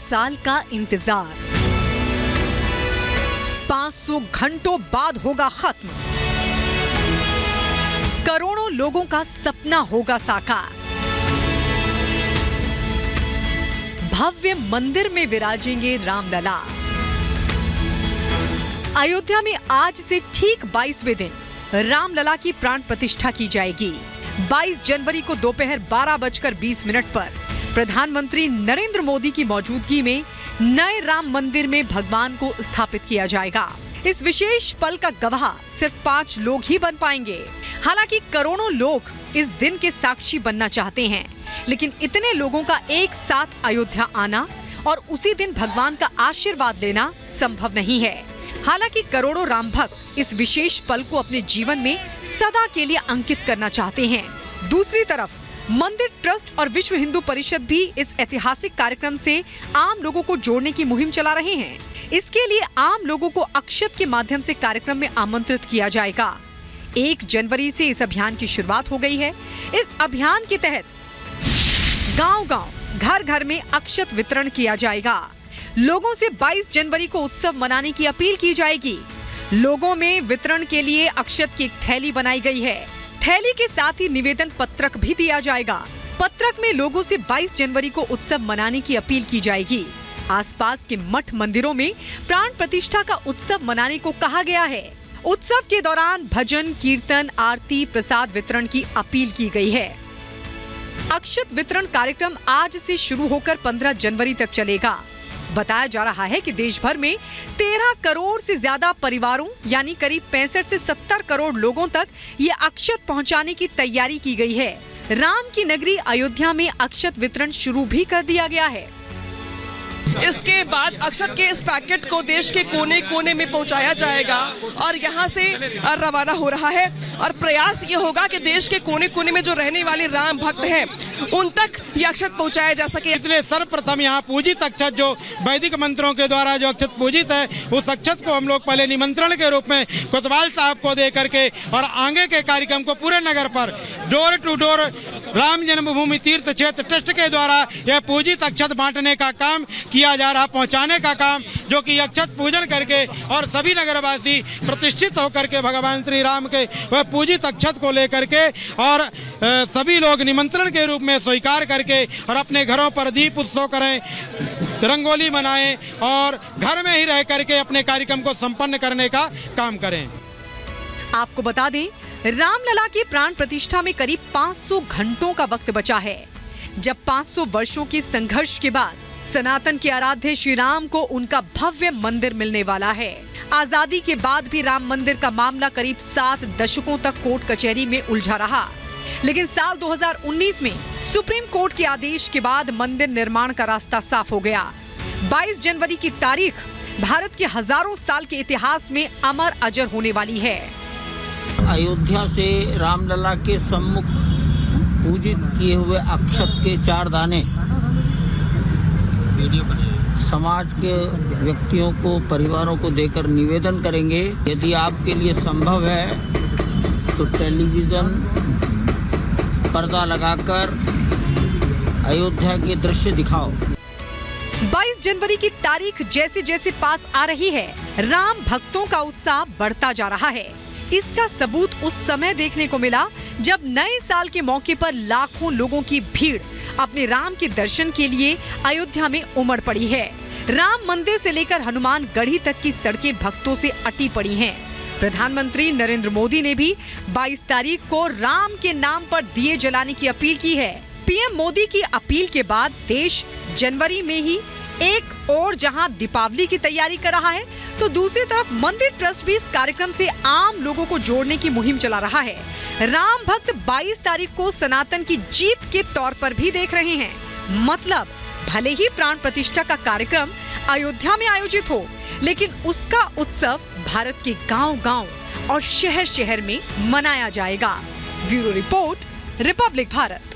साल का इंतजार 500 घंटों बाद होगा खत्म। करोड़ों लोगों का सपना होगा साकार। भव्य मंदिर में विराजेंगे रामलला। अयोध्या में आज से ठीक 22वें दिन रामलला की प्राण प्रतिष्ठा की जाएगी। 22 जनवरी को दोपहर 12:20 पर प्रधानमंत्री नरेंद्र मोदी की मौजूदगी में नए राम मंदिर में भगवान को स्थापित किया जाएगा। इस विशेष पल का गवाह सिर्फ 5 लोग ही बन पाएंगे। हालांकि करोड़ों लोग इस दिन के साक्षी बनना चाहते हैं, लेकिन इतने लोगों का एक साथ अयोध्या आना और उसी दिन भगवान का आशीर्वाद लेना संभव नहीं है। हालांकि करोड़ों राम भक्त इस विशेष पल को अपने जीवन में सदा के लिए अंकित करना चाहते हैं। दूसरी तरफ मंदिर ट्रस्ट और विश्व हिंदू परिषद भी इस ऐतिहासिक कार्यक्रम से आम लोगों को जोड़ने की मुहिम चला रहे हैं। इसके लिए आम लोगों को अक्षत के माध्यम से कार्यक्रम में आमंत्रित किया जाएगा। 1 जनवरी से इस अभियान की शुरुआत हो गई है। इस अभियान के तहत गांव-गांव, घर-घर में अक्षत वितरण किया जाएगा। लोगों से 22 जनवरी को उत्सव मनाने की अपील की जाएगी। लोगों में वितरण के लिए अक्षत की एक थैली बनाई गई है। थैली के साथ ही निवेदन पत्रक भी दिया जाएगा। पत्रक में लोगों से 22 जनवरी को उत्सव मनाने की अपील की जाएगी। आसपास के मठ मंदिरों में प्राण प्रतिष्ठा का उत्सव मनाने को कहा गया है। उत्सव के दौरान भजन, कीर्तन, आरती, प्रसाद वितरण की अपील की गई है। अक्षत वितरण कार्यक्रम आज से शुरू होकर 15 जनवरी तक चलेगा। बताया जा रहा है कि देश भर में 13 करोड़ से ज्यादा परिवारों यानी करीब 65 से 70 करोड़ लोगों तक ये अक्षत पहुंचाने की तैयारी की गई है। राम की नगरी अयोध्या में अक्षत वितरण शुरू भी कर दिया गया है। इसके बाद अक्षत के इस पैकेट को देश के कोने कोने में पहुंचाया जाएगा और यहां से रवाना हो रहा है और प्रयास ये होगा कि देश के कोने कोने में जो रहने वाले राम भक्त हैं उन तक ये अक्षत पहुंचाया जा सके। इसलिए सर्वप्रथम यहाँ पूजित अक्षत जो वैदिक मंत्रों के द्वारा जो अक्षत पूजित है, उस अक्षत को हम लोग पहले निमंत्रण के रूप में कोतवाल साहब को दे करके और आगे के कार्यक्रम को पूरे नगर पर door to door Ram Janmabhoomi Teerth क्षेत्र ट्रस्ट के द्वारा यह पूजित अक्षत बांटने का काम किया जा रहा, पहुंचाने का काम, जो कि अक्षत पूजन करके और सभी नगरवासी प्रतिष्ठित होकर के भगवान श्री राम के वह पूजित अक्षत को लेकर के और सभी लोग निमंत्रण के रूप में स्वीकार करके और अपने घरों पर दीप उत्सव करें, रंगोली मनाएं और घर में ही रह करके अपने कार्यक्रम को संपन्न करने का काम करें। आपको बता दें, रामलला की प्राण प्रतिष्ठा में करीब 500 घंटों का वक्त बचा है। जब 500 वर्षों के संघर्ष के बाद सनातन के आराध्य श्री राम को उनका भव्य मंदिर मिलने वाला है। आजादी के बाद भी राम मंदिर का मामला करीब 7 दशकों तक कोर्ट कचहरी में उलझा रहा, लेकिन साल 2019 में सुप्रीम कोर्ट के आदेश के बाद मंदिर निर्माण का रास्ता साफ हो गया। 22 जनवरी की तारीख भारत के हजारों साल के इतिहास में अमर अजर होने वाली है। अयोध्या से रामलला के सम्मुख पूजित किए हुए अक्षत के 4 दाने समाज के व्यक्तियों को, परिवारों को देकर निवेदन करेंगे। यदि आपके लिए संभव है तो टेलीविजन पर्दा लगाकर अयोध्या के दृश्य दिखाओ। 22 जनवरी की तारीख जैसे जैसे पास आ रही है, राम भक्तों का उत्साह बढ़ता जा रहा है। इसका सबूत उस समय देखने को मिला जब नए साल के मौके पर लाखों लोगों की भीड़ अपने राम के दर्शन के लिए अयोध्या में उमड़ पड़ी है। राम मंदिर से लेकर हनुमान गढ़ी तक की सड़कें भक्तों से अटी पड़ी हैं। प्रधानमंत्री नरेंद्र मोदी ने भी 22 तारीख को राम के नाम पर दिए जलाने की अपील की है। पीएम मोदी की अपील के बाद देश जनवरी में ही एक और जहां दीपावली की तैयारी कर रहा है, तो दूसरी तरफ मंदिर ट्रस्ट भी इस कार्यक्रम से आम लोगों को जोड़ने की मुहिम चला रहा है। राम भक्त 22 तारीख को सनातन की जीत के तौर पर भी देख रहे हैं। मतलब भले ही प्राण प्रतिष्ठा का कार्यक्रम अयोध्या में आयोजित हो, लेकिन उसका उत्सव भारत के गांव-गांव और शहर-शहर में मनाया जाएगा। Bureau report, Republic Bharat.